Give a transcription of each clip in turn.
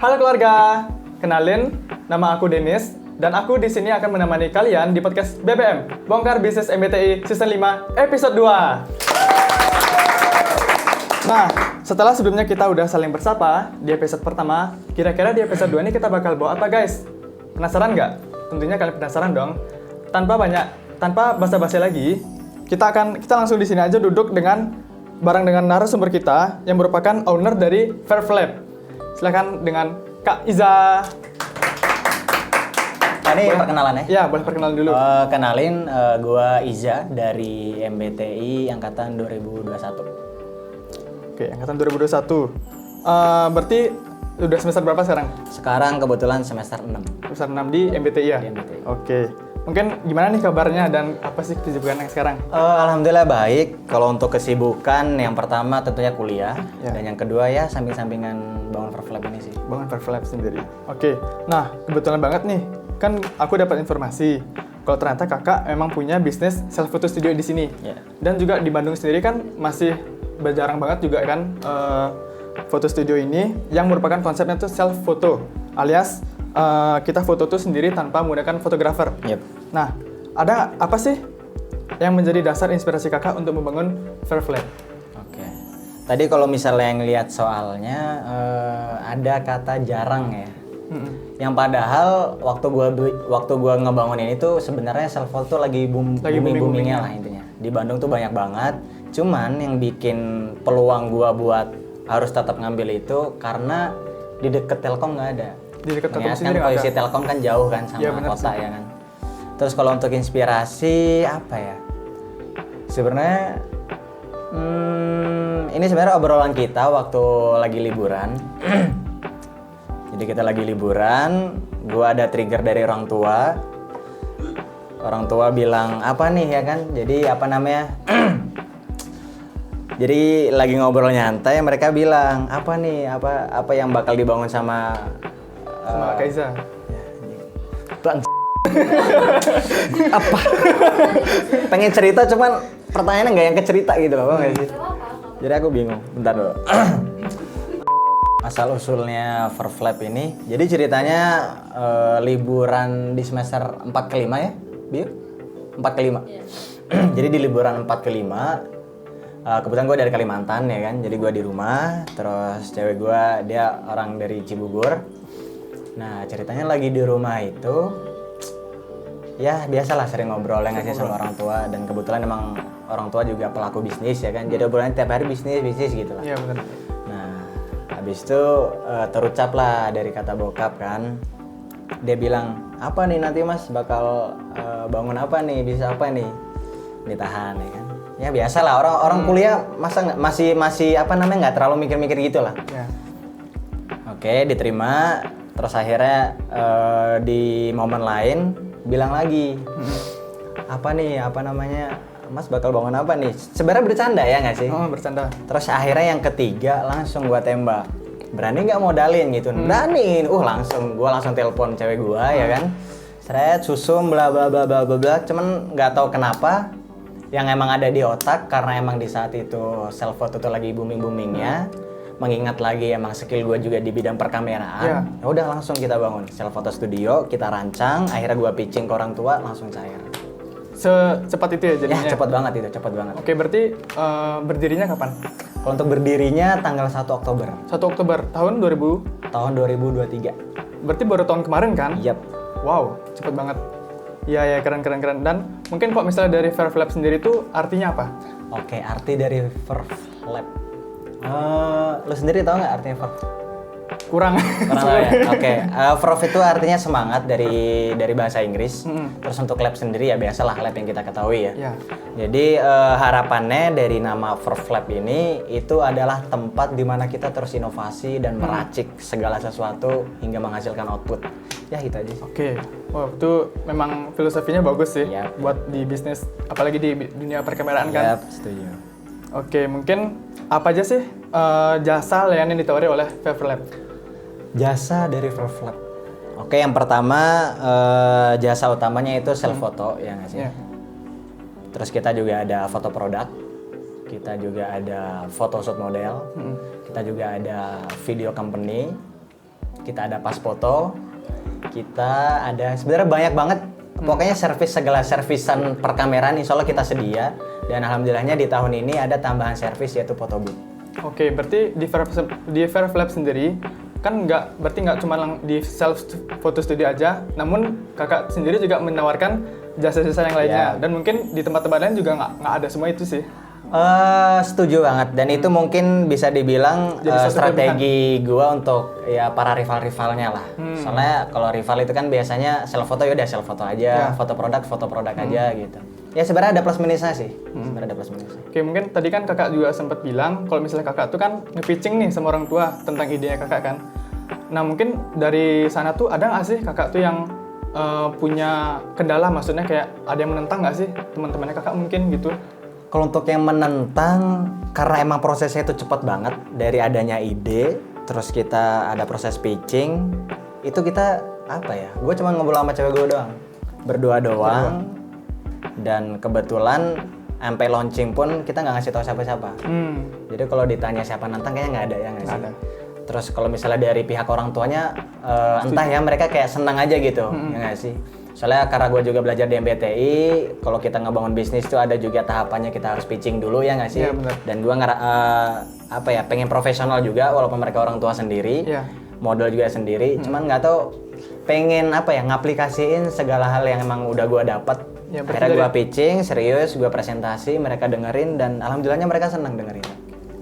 Halo keluarga, kenalin, nama aku Denis dan aku di sini akan menemani kalian di podcast BBM, Bongkar Bisnis MBTI Season 5 Episode 2. Nah, setelah sebelumnya kita udah saling bersapa di episode pertama, kira-kira di episode 2 ini kita bakal bawa apa guys? Penasaran nggak? Tentunya kalian penasaran dong. Tanpa basa-basi lagi, kita langsung di sini aja duduk bareng dengan narasumber kita yang merupakan owner dari Verflap. Silakan dengan Kak Iza. Ini perkenalan ya? Ya, boleh perkenalan dulu. Kenalin, gua Iza dari MBTI angkatan 2021. Oke, angkatan 2021. Berarti udah semester berapa sekarang? Sekarang kebetulan semester 6. Semester 6 di MBTI ya? Di MBTI. Oke. Mungkin gimana nih kabarnya dan apa sih kesibukan yang sekarang? Alhamdulillah baik. Kalau untuk kesibukan, yang pertama tentunya kuliah. Ya. Dan yang kedua ya samping-sampingan bangun Verflap ini sih. Bangun Verflap sendiri. Oke. Nah, kebetulan banget nih. Kan aku dapat informasi kalau ternyata kakak memang punya bisnis self photo studio di sini. Ya. Dan juga di Bandung sendiri kan masih jarang banget juga kan foto studio ini yang merupakan konsepnya tuh self photo alias kita foto tuh sendiri tanpa menggunakan fotografer. Yep. Nah, ada apa sih yang menjadi dasar inspirasi kakak untuk membangun Verflap? Oke. Tadi kalau misalnya ngelihat soalnya ada kata jarang ya. Yang padahal waktu gua ngebangun ini tuh sebenarnya self photo lagi boomingnya lah intinya. Di Bandung tuh banyak banget. Cuman yang bikin peluang gua buat harus tetap ngambil itu karena di deket Telkom nggak ada. Di dekat Telkom Kan sendiri nggak posisi ada. Telkom kan jauh kan sama Iya, bener kota sih. ya kan. Terus kalau untuk inspirasi apa ya? Sebenarnya ini sebenarnya obrolan kita waktu lagi liburan. Jadi kita lagi liburan, gua ada trigger dari orang tua. Orang tua bilang apa nih ya kan? Jadi apa namanya? Jadi lagi ngobrol nyantai, mereka bilang apa nih? Apa yang bakal dibangun sama Kak Iza. Apa? Pengen cerita cuman pertanyaannya nggak yang kecerita gitu loh, nggak sih? Jadi aku bingung. Bentar dulu. Asal usulnya Verflap ini, jadi ceritanya liburan di semester 4 ke 5 ya, Biu? 4 ke 5. Jadi di liburan 4 ke 5, kebetulan gue dari Kalimantan ya kan, jadi gue di rumah, terus cewek gue dia orang dari Cibubur. Nah ceritanya lagi di rumah itu, ya biasalah sering ngobrol ya nggak sih sama orang tua, dan kebetulan emang orang tua juga pelaku bisnis ya kan, jadi obrolannya tiap hari bisnis gitu lah. Iya benar. Nah habis itu terucap lah dari kata bokap kan, dia bilang apa nih nanti mas bakal bangun apa nih, bisa apa nih, ditahan ya kan. Ya biasa lah orang kuliah masa masih apa namanya nggak terlalu mikir-mikir gitu lah. Ya. Oke diterima, terus akhirnya di momen lain bilang lagi apa nih apa namanya mas bakal bangun apa nih, sebenarnya bercanda ya nggak sih. Oh, bercanda. Terus akhirnya yang ketiga langsung gua tembak, berani nggak modalin gitu. Beraniin, gua langsung telepon cewek gua ya kan, seret susum bla bla bla bla bla bla. Cuman nggak tahu kenapa yang emang ada di otak, karena emang di saat itu self photo tuh lagi boomingnya, mengingat lagi emang skill gue juga di bidang perkameraan. Ya udah langsung kita bangun self photo studio, kita rancang, akhirnya gue pitching ke orang tua, langsung cair. Secepat itu ya jadinya? Ya cepat banget itu, cepat banget. Oke, berarti berdirinya kapan? Kalau untuk berdirinya tanggal 1 Oktober 1 Oktober tahun 2000? tahun 2023. Berarti baru tahun kemarin kan? Yap. Wow, cepet banget. Iya, keren. Dan mungkin kok misalnya dari Verflap sendiri itu artinya apa? Oke, arti dari Verflap. Lo sendiri tahu nggak artinya Verflap? Kurang. Tahu ya? Oke, Verf itu artinya semangat dari bahasa Inggris. Terus untuk lab sendiri ya biasalah lab yang kita ketahui ya. Ya. Jadi harapannya dari nama Verflap ini itu adalah tempat di mana kita terus inovasi dan meracik segala sesuatu hingga menghasilkan output. Ya itu aja sih. Oke. Wow, itu memang filosofinya bagus sih Yap. buat di bisnis, apalagi di dunia perkameraan kan. Yap, setuju. Oke, mungkin apa aja sih jasa layanan yang ditawari oleh Verflap? Jasa dari Verflap. Oke, yang pertama jasa utamanya itu self photo ya nggak sih? Iya. Terus kita juga ada foto produk, kita juga ada photoshoot model, kita juga ada video company, kita ada pas foto, kita ada sebenarnya banyak banget. Pokoknya segala servisan perkameraan insya Allah kita sedia. Dan alhamdulillahnya di tahun ini ada tambahan servis yaitu foto booth. Oke, berarti di Fair Lab sendiri kan berarti nggak cuma di self photo studio aja, namun kakak sendiri juga menawarkan jasa-jasa yang lainnya. Dan mungkin di tempat-tempat lain juga nggak ada semua itu sih. Setuju banget, dan itu mungkin bisa dibilang strategi gua untuk ya para rival-rivalnya lah. Soalnya kalau rival itu kan biasanya self foto, ya udah self foto aja, foto produk aja gitu. Ya sebenarnya ada plus minusnya sih. Sebenarnya ada plus minusnya. Oke, mungkin tadi kan kakak juga sempat bilang kalau misalnya kakak tuh kan nge-pitching nih sama orang tua tentang idenya kakak kan. Nah mungkin dari sana tuh ada nggak sih kakak tuh yang punya kendala, maksudnya kayak ada yang menentang nggak sih teman-temannya kakak mungkin gitu? Kalau untuk yang menentang, karena emang prosesnya itu cepat banget dari adanya ide, terus kita ada proses pitching, itu kita apa ya? Gue cuma ngobrol sama cewek gue doang, berdua doang, dan kebetulan sampai launching pun kita nggak ngasih tahu siapa-siapa. Jadi kalau ditanya siapa nantang kayaknya nggak ada ya nggak sih? Terus kalau misalnya dari pihak orang tuanya, entah ya mereka kayak senang aja gitu, ya nggak sih? Soalnya karena gue juga belajar di MBTI, kalau kita ngebangun bisnis tuh ada juga tahapannya, kita harus pitching dulu ya nggak sih? Ya, benar. Dan gue pengen profesional juga, walaupun mereka orang tua sendiri, modal juga sendiri, cuman nggak tahu pengen ngaplikasiin segala hal yang emang udah gue dapat. Ya, akhirnya gue pitching, serius, gue presentasi, mereka dengerin, dan alhamdulillahnya mereka senang dengerin.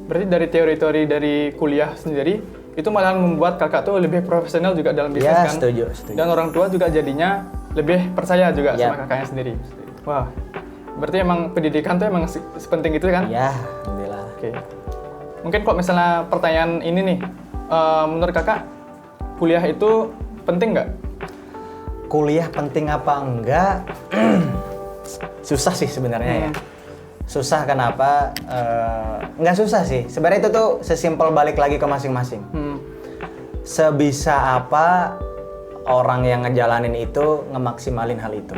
Berarti dari teori-teori dari kuliah sendiri, itu malah membuat kakak tuh lebih profesional juga dalam bisnis kan? Setuju. Dan orang tua juga jadinya lebih percaya juga sama kakaknya sendiri. Wah, berarti emang pendidikan tuh emang sepenting itu kan? Ya, alhamdulillah. Oke. Mungkin kok misalnya pertanyaan ini nih, menurut kakak kuliah itu penting nggak? Kuliah penting apa enggak? Susah sih sebenarnya ya. Susah kenapa? Nggak susah sih. Sebenarnya itu tuh sesimpel balik lagi ke masing-masing. Sebisa apa orang yang ngejalanin itu ngemaksimalin hal itu.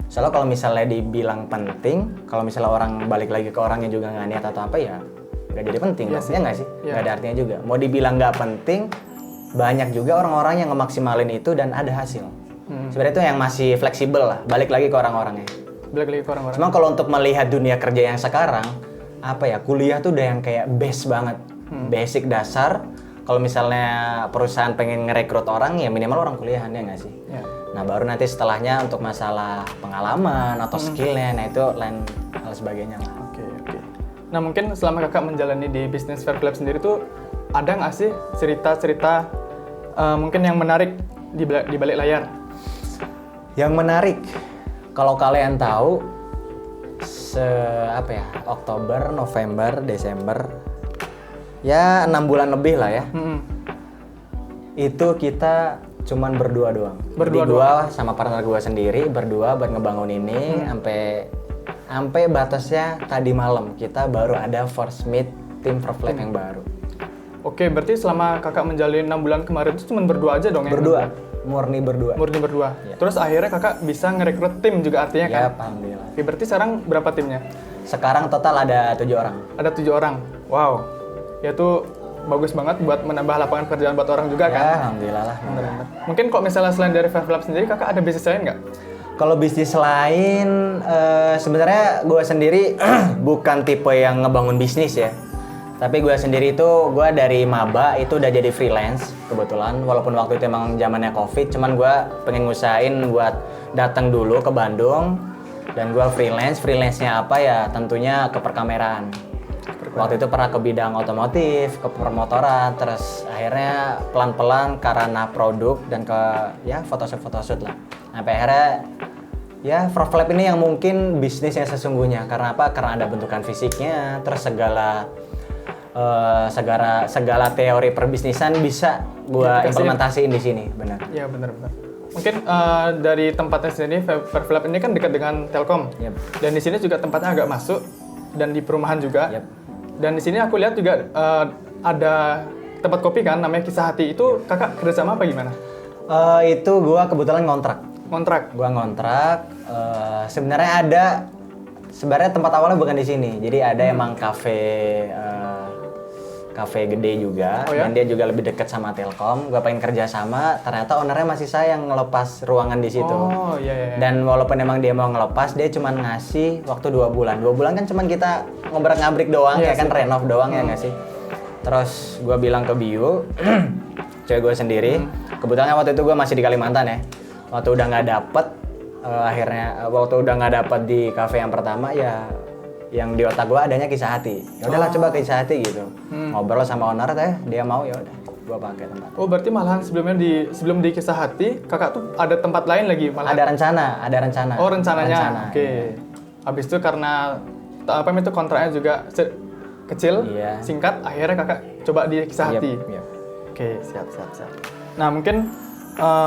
Soalnya kalau misalnya dibilang penting, kalau misalnya orang balik lagi ke orangnya juga nggak niat atau apa ya, nggak jadi penting. Ya nggak sih? Nggak ada artinya juga. Mau dibilang nggak penting, banyak juga orang-orang yang ngemaksimalin itu dan ada hasil. Sebenarnya itu yang masih fleksibel lah. Balik lagi ke orang-orangnya. Cuma kalau untuk melihat dunia kerja yang sekarang, kuliah tuh udah yang kayak base banget, basic dasar. Kalau misalnya perusahaan pengen ngerekrut orang, ya minimal orang kuliahan, ya nggak sih? Nah baru nanti setelahnya untuk masalah pengalaman atau skillnya, nah itu lain hal sebagainya lah. Oke. Nah mungkin selama kakak menjalani di bisnis Fair Lab sendiri tuh, ada nggak sih cerita-cerita mungkin yang menarik di balik layar? Yang menarik, kalau kalian tahu, Oktober, November, Desember, ya 6 bulan lebih lah ya. Itu kita cuman berdua doang. Gua sama partner gua sendiri berdua buat ngebangun ini sampai batasnya tadi malam kita baru ada first meet tim Fair Lab yang baru. Oke, berarti selama kakak menjalani 6 bulan kemarin itu cuma berdua aja dong? Murni berdua. Ya. Terus akhirnya kakak bisa ngerekrut tim juga artinya kan? Ya, alhamdulillah. Oke, berarti sekarang berapa timnya? Sekarang total ada 7 orang. Ada 7 orang. Wow. Ya itu bagus banget buat menambah lapangan pekerjaan buat orang juga kan? Ya, alhamdulillah lah. Bener. Mungkin kok misalnya selain dari Fair Lab sendiri, kakak ada bisnis lain nggak? Kalau bisnis lain, sebenarnya gue sendiri bukan tipe yang ngebangun bisnis ya. Tapi gue sendiri itu, gue dari maba itu udah jadi freelance kebetulan. Walaupun waktu itu emang zamannya COVID, cuman gue pengen ngusahain buat datang dulu ke Bandung. Dan gue freelance-nya apa ya tentunya ke perkameraan. Waktu itu pernah ke bidang otomotif, ke permotoran, terus akhirnya pelan-pelan karena produk dan ke ya photoshoot lah. Sampai akhirnya ya Fair Lab ini yang mungkin bisnisnya sesungguhnya. Karena apa? Karena ada bentukan fisiknya, terus segala teori perbisnisan bisa gua implementasiin di sini, benar. Iya, benar. Mungkin dari tempatnya sendiri Fair Lab ini kan dekat dengan Telkom. Dan di sini juga tempatnya agak masuk dan di perumahan juga. Dan di sini aku lihat juga ada tempat kopi kan namanya Kisah Hati. Itu kakak kerjasama apa gimana? Itu gua kebetulan ngontrak. Gua ngontrak. Sebenarnya tempat awalnya bukan di sini. Jadi ada emang kafe kafe gede juga, Oh, ya? dan dia juga lebih dekat sama Telkom. Gue pengen kerja sama, ternyata ownernya masih sayang ngelepas ruangan di situ. Oh, iya, iya. Dan walaupun emang dia mau ngelepas, dia cuma ngasih waktu 2 bulan. 2 bulan kan cuman kita ngobrak-ngabrik doang, Iya ya kan, sih. renov doang ya nggak sih. Terus gue bilang ke Biu, cewek gue sendiri, kebetulan waktu itu gue masih di Kalimantan ya. Waktu udah nggak dapet, waktu udah nggak dapet di kafe yang pertama ya, yang di otak gue adanya Kisah Hati. Ya udahlah coba Kisah Hati gitu. Ngobrol sama owner teh, dia mau ya udah, gue pakai tempat. Oh, berarti malahan sebelum di Kisah Hati, kakak tuh ada tempat lain lagi malah. Ada rencana. Oh, rencananya. Rencana, Oke. iya. Habis itu karena apa itu kontraknya juga kecil, Iya. singkat, akhirnya kakak coba di Kisah Hati. Yep. Oke, siap. Nah, mungkin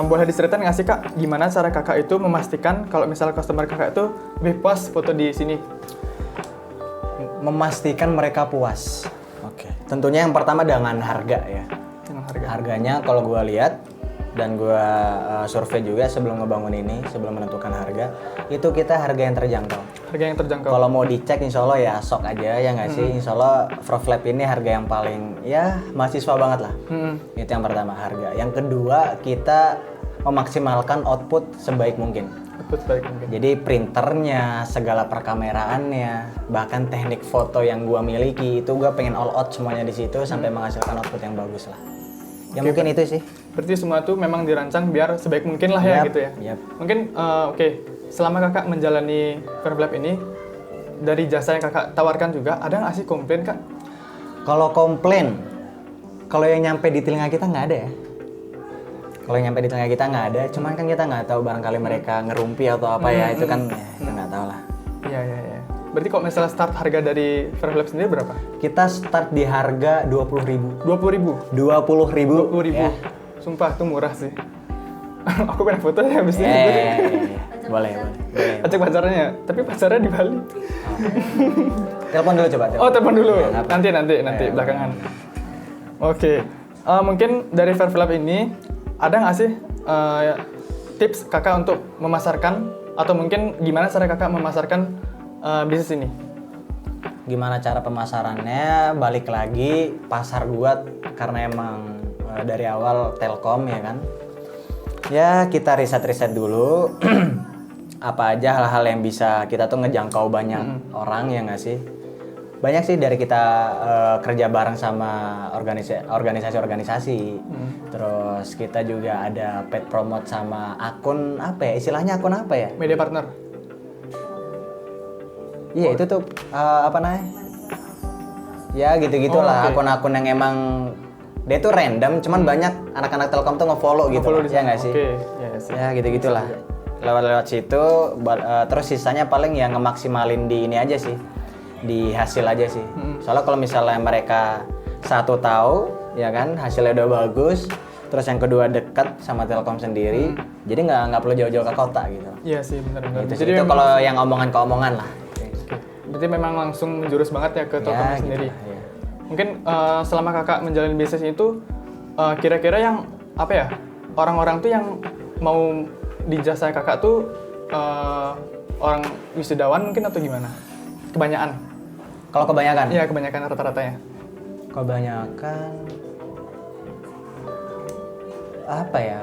boleh diceritain nggak sih kak, gimana cara kakak itu memastikan kalau misalnya customer kakak itu lebih puas foto di sini? Memastikan mereka puas. Oke. Tentunya yang pertama dengan harga ya. Dengan harga. Harganya kalau gue lihat dan gue survei juga sebelum ngebangun ini, sebelum menentukan harga, itu kita harga yang terjangkau. Harga yang terjangkau. Kalau mau dicek, insya Allah ya sok aja ya nggak sih. Insya Allah Froflap ini harga yang paling ya mahasiswa banget lah. Itu yang pertama, harga. Yang kedua, kita memaksimalkan output sebaik mungkin. Betul, baik mungkin. Jadi printernya, segala perkameraannya, bahkan teknik foto yang gua miliki itu gua pengen all out semuanya di situ sampai menghasilkan output yang bagus lah. Ya mungkin itu sih. Berarti semua itu memang dirancang biar sebaik mungkin lah ya Yap, gitu ya. yap. Mungkin oke, selama kakak menjalani Froflap ini, dari jasa yang kakak tawarkan juga, ada nggak sih komplain kak? Kalau komplain, kalau yang nyampe di telinga kita nggak ada ya. Kalau yang nyampe di telinga kita nggak ada, cuman kan kita nggak tahu barangkali mereka ngerumpi atau apa ya, itu kan ya, kita nggak tahu lah. Iya. Berarti kalau misalnya start harga dari Froflap sendiri berapa? Kita start di harga 20.000. 20.000. 20.000. 20.000. Ya. Sumpah itu murah sih. Aku pengen foto ya habis ini. Boleh. Ajak pacarnya, tapi pacarnya di Bali. Telepon dulu coba. Oh, telepon dulu. Ya, apa? Nanti belakangan. Oke. Mungkin dari Froflap ini ada nggak sih tips kakak untuk memasarkan atau mungkin gimana cara kakak memasarkan bisnis ini? Gimana cara pemasarannya? Balik lagi pasar gua karena emang dari awal Telkom ya kan. Ya kita riset dulu apa aja hal-hal yang bisa kita tuh ngejangkau banyak orang ya nggak sih. Banyak sih dari kita kerja bareng sama organisasi-organisasi. Terus kita juga ada paid promote sama akun apa ya? Istilahnya akun apa ya? Media partner. Iya itu tuh apa namanya? Ya gitu-gitulah. Oh, oke. Akun-akun yang emang dia tuh random, cuman banyak anak-anak Telkom tuh nge-follow gitu. Nge-follow di Ya sana. nggak sih? Oke, ya sih. Ya gitu-gitulah. Lewat situ, terus sisanya paling ya ngemaksimalin di ini aja sih, di hasil aja sih. Soalnya kalau misalnya mereka satu tahu, ya kan hasilnya udah bagus, terus yang kedua dekat sama Telkom sendiri, jadi nggak perlu jauh-jauh ke kota gitu. Iya sih, benar-benar. Gitu sih. Jadi Itu memang- kalau yang omongan ke omongan lah. Oke. Berarti memang langsung menjurus banget ya ke Telkom Ya, sendiri. gitu, ya. Mungkin selama kakak menjalani bisnis itu, kira-kira yang apa ya, orang-orang tuh yang mau di jasa kakak tuh orang wisudawan mungkin atau gimana? Kebanyakan? Kalau kebanyakan? Iya, kebanyakan rata-ratanya. Kebanyakan apa ya?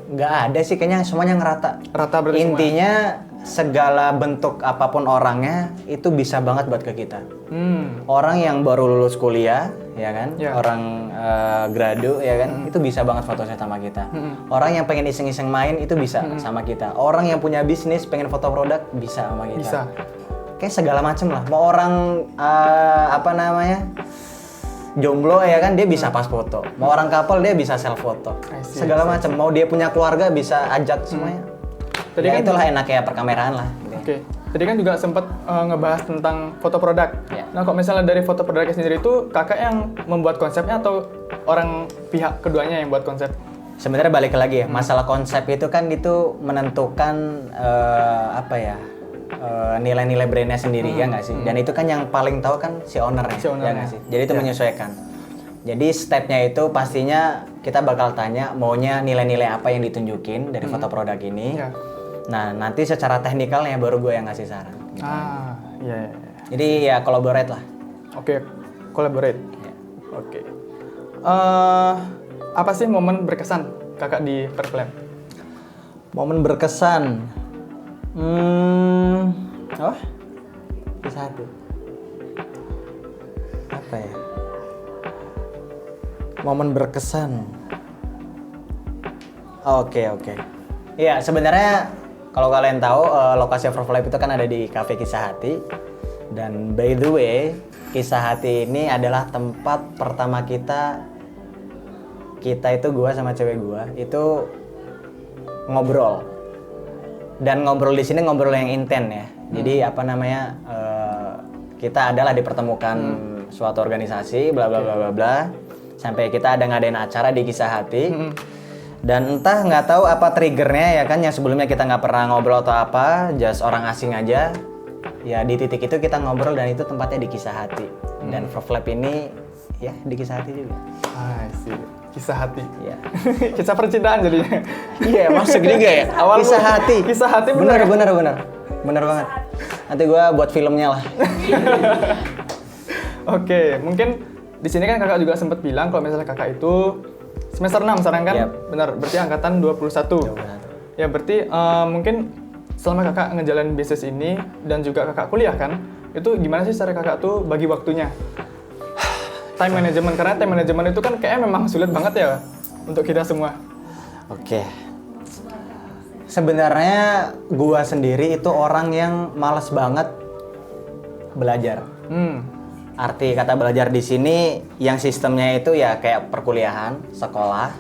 Nggak ada sih, kayaknya semuanya ngerata. Rata berarti semua? Intinya segala bentuk apapun orangnya itu bisa banget buat ke kita. Orang yang baru lulus kuliah, ya kan, Ya. orang gradu, ya kan, itu bisa banget foto sama kita. Orang yang pengen iseng-iseng main itu bisa sama kita. Orang yang punya bisnis pengen foto produk bisa sama kita. Bisa. Kayak segala macem lah. Mau orang apa namanya jomblo ya kan, dia bisa pas foto. Mau orang couple dia bisa self foto. I see, Segala macam. Mau dia punya keluarga bisa ajak semuanya. Tadi Ya kan itulah enaknya perkameraan lah. Oke. Tadi kan juga sempat ngebahas tentang foto produk. Ya. Nah, kok misalnya dari foto produknya sendiri itu kakak yang membuat konsepnya atau orang pihak keduanya yang buat konsep? Sebenarnya balik lagi ya, masalah konsep itu kan itu menentukan apa ya, nilai-nilai brandnya sendiri ya nggak sih. Dan itu kan yang paling tahu kan si ownernya, Si ownernya. ya nggak sih. Jadi itu menyesuaikan. Jadi stepnya itu pastinya kita bakal tanya maunya nilai-nilai apa yang ditunjukin dari foto produk ini. Ya. Nah nanti secara teknikalnya baru gue yang ngasih saran. Ah, iya. Jadi ya collaborate lah. Oke, collaborate. Ya. Oke. Apa sih momen berkesan kakak di Perflap? Momen berkesan. Oh, kisah hati. Apa ya? Momen berkesan. Oke. Iya, sebenarnya kalau kalian tahu lokasi Overflap itu kan ada di Cafe Kisah Hati. Dan by the way, Kisah Hati ini adalah tempat pertama kita itu gua sama cewek gua itu ngobrol. Dan ngobrol di sini ngobrol yang inten ya. Jadi apa namanya? Kita adalah dipertemukan suatu organisasi bla bla bla bla bla. Sampai kita ada ngadain acara di Kisah Hati. Dan entah nggak tahu apa triggernya ya kan, yang sebelumnya kita nggak pernah ngobrol atau apa, just orang asing aja. Ya di titik itu kita ngobrol dan itu tempatnya di Kisah Hati. Dan Overflap ini ya di Kisah Hati juga. Sih. Kisah hati. Iya. Kisah percintaan jadinya. Iya, masuk juga ya. Awal Kisah Hati. Kisah hati bener. Bener banget. Nanti gua buat filmnya lah. Oke, mungkin di sini kan kakak juga sempat bilang kalau misalnya kakak itu semester 6 sekarang kan? Yap. Benar, berarti angkatan 21. Ya berarti mungkin selama kakak ngejalanin bisnis ini dan juga kakak kuliah kan, itu gimana sih cara kakak tuh bagi waktunya? Time management, karena time management itu kan kayaknya memang sulit banget ya untuk kita semua. Oke. Sebenarnya gua sendiri itu orang yang malas banget belajar. Arti kata belajar di sini yang sistemnya itu ya kayak perkuliahan, sekolah,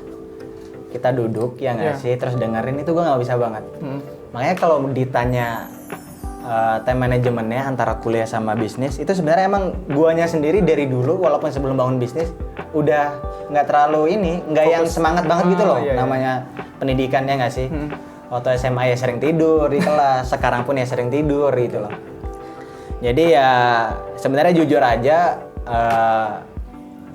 kita duduk ya nggak sih, terus dengerin itu gue nggak bisa banget. Makanya kalau ditanya time manajemennya antara kuliah sama bisnis, itu sebenarnya emang guanya sendiri dari dulu walaupun sebelum bangun bisnis udah nggak terlalu nggak yang semangat banget gitu loh. Namanya pendidikannya nggak sih. Waktu SMA ya sering tidur di kelas, sekarang pun ya sering tidur gitu loh. Jadi ya sebenarnya jujur aja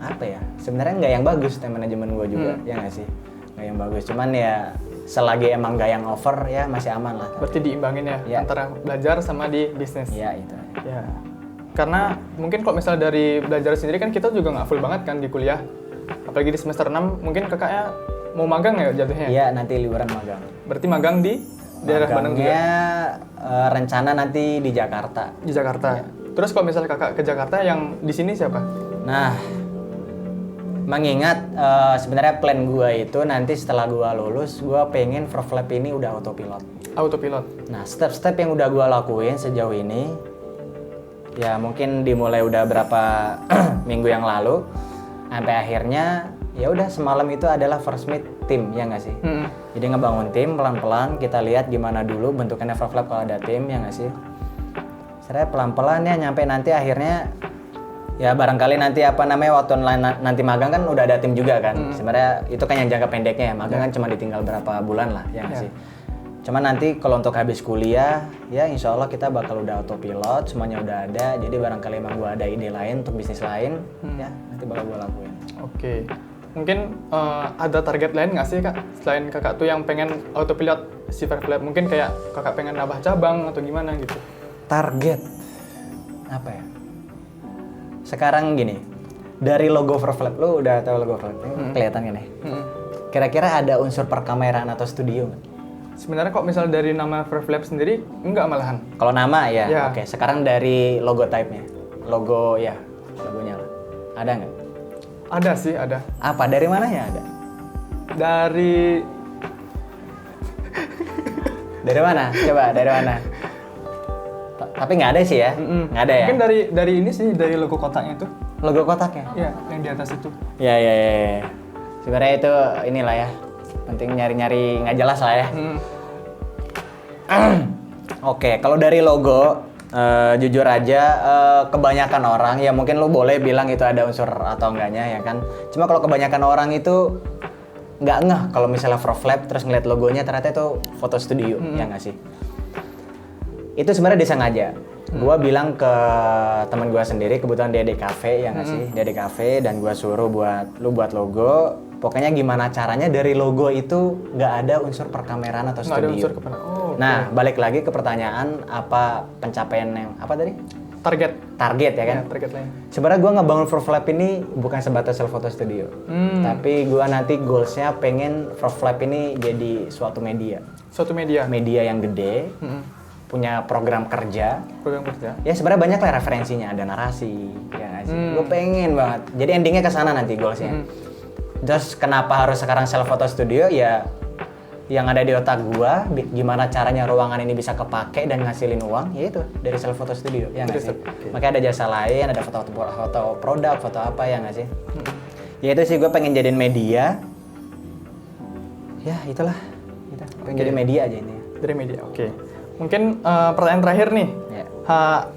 apa ya, sebenarnya nggak yang bagus time manajemen gue juga, ya nggak sih, nggak yang bagus. Cuman ya selagi emang nggak yang over ya masih aman lah. Berarti diimbangin ya antara belajar sama di bisnis. Iya itu. Ya, karena mungkin kalau misalnya dari belajar sendiri kan kita juga nggak full banget kan di kuliah. Apalagi di semester 6 mungkin kakaknya mau magang ya jatuhnya? Iya, nanti liburan magang. Berarti magang di daerah Bandung juga? Rencana nanti di Jakarta. Di Jakarta. Ya. Terus kalau misalnya kakak ke Jakarta, yang di sini siapa? Nah, mengingat sebenarnya plan gue itu nanti setelah gue lulus, gue pengen Overflap ini udah autopilot. Autopilot. Nah, step-step yang udah gue lakuin sejauh ini, ya mungkin dimulai udah berapa minggu yang lalu, sampai akhirnya ya udah semalam itu adalah first meet tim, ya nggak sih? Jadi ngebangun tim pelan-pelan, kita lihat gimana dulu bentukannya Overflap kalau ada tim, ya nggak sih? Sebenarnya pelan-pelan ya nyampe nanti akhirnya ya barangkali nanti apa namanya waktu nanti magang kan udah ada tim juga kan. Sebenarnya itu kan yang jangka pendeknya ya, magang kan cuma ditinggal berapa bulan lah, ya nggak sih? Cuma nanti kalau untuk habis kuliah ya insya Allah kita bakal udah autopilot, semuanya udah ada. Jadi barangkali emang gua ada ide lain untuk bisnis lain, ya nanti bakal gua lakuin. Oke. Mungkin ada target lain nggak sih kak? Selain kakak tuh yang pengen autopilot si Overflap, mungkin kayak kakak pengen nambah cabang atau gimana gitu? Target apa ya? Sekarang gini, dari logo Overflap, lu udah tahu logo Overflap? Kelihatan kan ya? Kira-kira ada unsur perkameran atau studio nggak? Sebenarnya kok misal dari nama Overflap sendiri enggak malahan. Kalau nama ya. Oke. Sekarang dari logo type-nya, logo ya, logonya lah. Ada nggak? Ada sih, ada. Apa? Dari mana ya ada? Dari mana? Coba dari mana? Tapi nggak ada sih ya? Nggak ada ya? Mungkin dari ini sih, dari logo kotaknya itu. Logo kotaknya? Iya, yang di atas itu. Ya. Sebenarnya itu inilah ya. Penting nyari-nyari nggak jelas lah ya. Oke, kalau dari logo, jujur aja kebanyakan orang, ya mungkin lu boleh bilang itu ada unsur atau enggaknya ya kan. Cuma kalau kebanyakan orang itu nggak ngeh kalau misalnya Overflap terus ngeliat logonya ternyata itu foto studio, ya nggak sih? Itu sebenarnya disengaja. Gua bilang ke teman gua sendiri, kebetulan dia di cafe ya nggak sih, dia di cafe dan gua suruh buat logo. Pokoknya gimana caranya dari logo itu nggak ada unsur perkameran atau studio. Nggak ada unsur Nah, balik lagi ke pertanyaan apa pencapaian yang apa tadi? target ya kan. Ya, target lain. Sebenarnya gue ngebangun Furf Lab ini bukan sebatas self photo studio, tapi gue nanti goalsnya pengen Furf Lab ini jadi suatu media yang gede, punya program kerja. Ya sebenarnya banyak lah referensinya, ada narasi, ya nggak sih. Gue pengen banget. Jadi endingnya ke sana nanti goalsnya. Terus kenapa harus sekarang self photo studio? Ya yang ada di otak gua, gimana caranya ruangan ini bisa kepake dan ngasilin uang, yaitu dari self photo studio, ya nggak sih? Makanya ada jasa lain, ada foto produk, foto apa, ya nggak sih? Ya itu sih, gue pengen jadiin media. Ya itulah, pengen jadi media aja ini. Dari media, oke. Mungkin pertanyaan terakhir nih,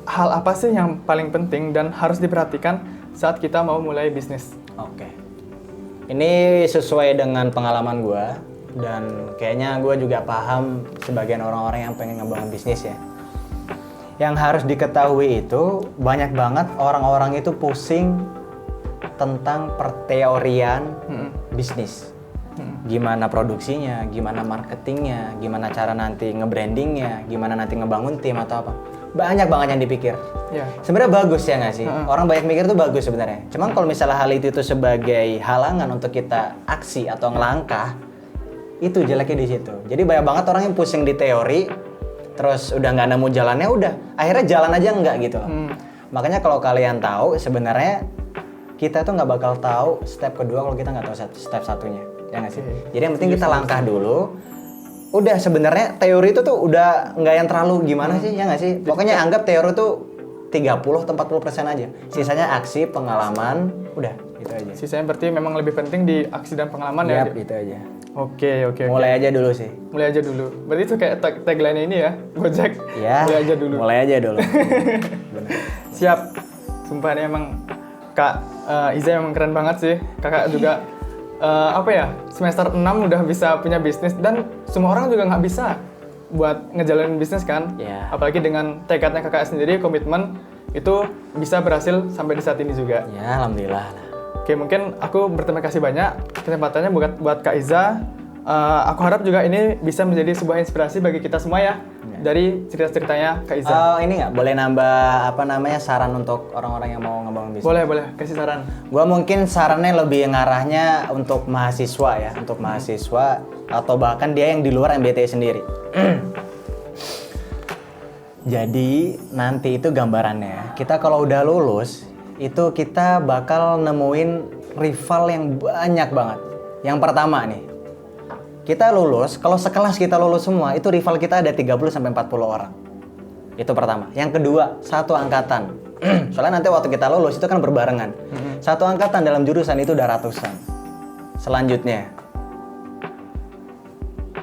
hal apa sih yang paling penting dan harus diperhatikan saat kita mau mulai bisnis? Oke. Ini sesuai dengan pengalaman gua. Dan kayaknya gue juga paham sebagian orang-orang yang pengen ngebangun bisnis ya. Yang harus diketahui itu banyak banget orang-orang itu pusing tentang perteorian bisnis. Gimana produksinya, gimana marketingnya, gimana cara nanti nge-brandingnya, gimana nanti ngebangun tim atau apa. Banyak banget yang dipikir. Sebenarnya bagus ya nggak sih? Orang banyak mikir tuh bagus sebenarnya. Cuman kalau misalnya hal itu tuh sebagai halangan untuk kita aksi atau ngelangkah, itu jeleknya di situ. Jadi banyak banget orang yang pusing di teori, terus udah nggak nemu jalannya, udah akhirnya jalan aja nggak gitu loh. Makanya kalau kalian tahu sebenarnya kita tuh nggak bakal tahu step kedua kalau kita nggak tahu step satunya, ya nggak sih? Jadi yang penting kita langkah dulu. Udah sebenarnya teori itu tuh udah nggak yang terlalu gimana sih, ya nggak sih? Pokoknya anggap teori tuh 30-40% aja. Sisanya aksi, pengalaman, udah gitu aja. Sisanya berarti memang lebih penting di aksi dan pengalaman ya? Itu aja. Oke. Mulai aja dulu sih. Mulai aja dulu. Berarti itu kayak tagline ini ya, Gojek. Ya, mulai aja dulu. Mulai aja dulu. Bener. Siap. Sumpah ini emang Kak Iza emang keren banget sih. Kakak juga semester 6 udah bisa punya bisnis dan semua orang juga nggak bisa buat ngejalanin bisnis kan. Apalagi dengan tekadnya kakak sendiri, komitmen itu bisa berhasil sampai di saat ini juga. Ya, alhamdulillah. Oke, mungkin aku berterima kasih banyak kesempatannya buat Kak Iza. Aku harap juga ini bisa menjadi sebuah inspirasi bagi kita semua ya. Dari cerita-ceritanya Kak Iza. Ini nggak boleh nambah saran untuk orang-orang yang mau ngebangun bisnis? Boleh, kasih saran. Gua mungkin sarannya lebih ngarahnya untuk mahasiswa ya, untuk mahasiswa atau bahkan dia yang di luar MBTI sendiri. Jadi nanti itu gambarannya, kita kalau udah lulus itu kita bakal nemuin rival yang banyak banget. Yang pertama nih, kita lulus, kalau sekelas kita lulus semua, itu rival kita ada 30-40 orang. Itu pertama. Yang kedua, satu angkatan. Soalnya nanti waktu kita lulus itu kan berbarengan. Satu angkatan dalam jurusan itu udah ratusan. Selanjutnya,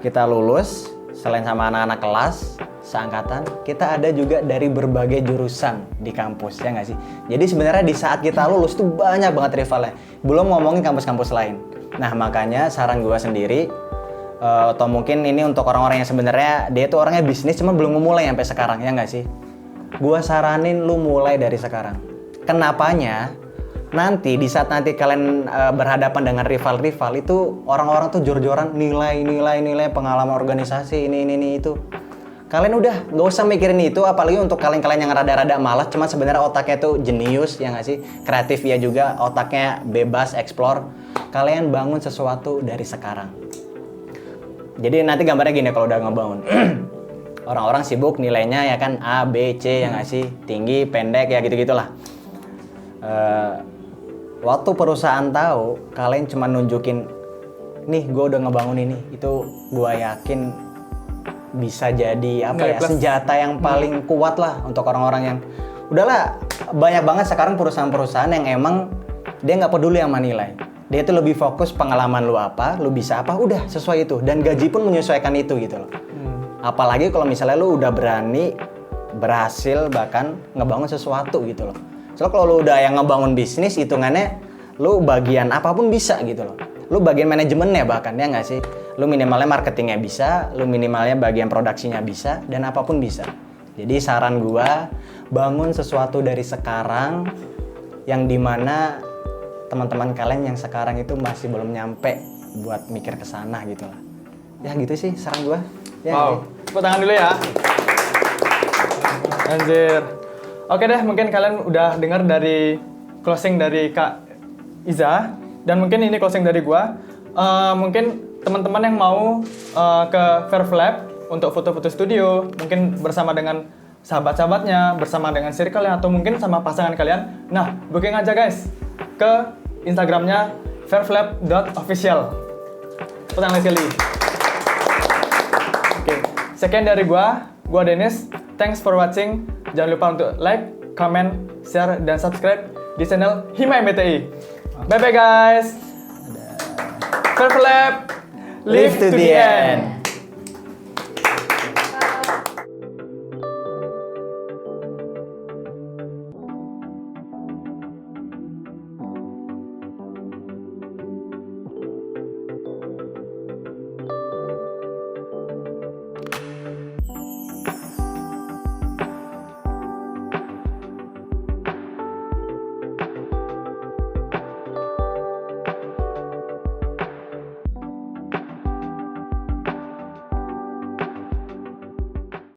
kita lulus, selain sama anak-anak kelas, seangkatan, kita ada juga dari berbagai jurusan di kampus, ya nggak sih? Jadi sebenarnya di saat kita lulus tuh banyak banget rivalnya. Belum ngomongin kampus-kampus lain. Nah makanya saran gue sendiri, atau mungkin ini untuk orang-orang yang sebenarnya dia tuh orangnya bisnis cuma belum memulai sampai sekarang, ya nggak sih? Gue saranin lu mulai dari sekarang. Kenapanya? Nanti di saat nanti kalian berhadapan dengan rival-rival itu orang-orang tuh jor-joran nilai pengalaman organisasi ini itu. Kalian udah nggak usah mikirin itu, apalagi untuk kalian-kalian yang rada-rada malas, cuma sebenarnya otaknya tuh jenius, ya nggak sih? Kreatif ya juga, otaknya bebas, explore. Kalian bangun sesuatu dari sekarang. Jadi nanti gambarnya gini kalau udah ngebangun. Orang-orang sibuk nilainya ya kan A, B, C, ya nggak sih? Tinggi, pendek, ya gitu-gitulah. Waktu perusahaan tahu, kalian cuma nunjukin, nih gue udah ngebangun ini, itu gue yakin bisa jadi senjata yang paling kuat lah untuk orang-orang yang udahlah. Banyak banget sekarang perusahaan-perusahaan yang emang dia nggak peduli sama nilai, dia itu lebih fokus pengalaman lu apa, lu bisa apa, udah sesuai itu, dan gaji pun menyesuaikan itu gitu loh. Apalagi kalau misalnya lu udah berani berhasil bahkan ngebangun sesuatu gitu loh. Soalnya kalau lu udah yang ngebangun bisnis, hitungannya lu bagian apapun bisa gitu loh. Lu bagian manajemennya bahkan, ya nggak sih? Lu minimalnya marketingnya bisa, lu minimalnya bagian produksinya bisa, dan apapun bisa. Jadi saran gua, bangun sesuatu dari sekarang yang dimana teman-teman kalian yang sekarang itu masih belum nyampe buat mikir ke sana gitu lah. Ya gitu sih saran gua. Ya, wow, tepuk tangan dulu ya. Anjir. Oke deh, mungkin kalian udah dengar dari closing dari Kak Iza, dan mungkin ini closing dari gua. Mungkin teman-teman yang mau ke Fairflap untuk foto-foto studio, mungkin bersama dengan sahabat-sahabatnya, bersama dengan circle-nya, atau mungkin sama pasangan kalian. Nah, booking aja guys ke Instagramnya fairflap.official. Tepuk tangan sekali. Oke, sekian dari gua Dennis. Thanks for watching. Jangan lupa untuk like, comment, share, dan subscribe di channel Hima MBTI. Bye-bye guys. Fairflap, live to the end.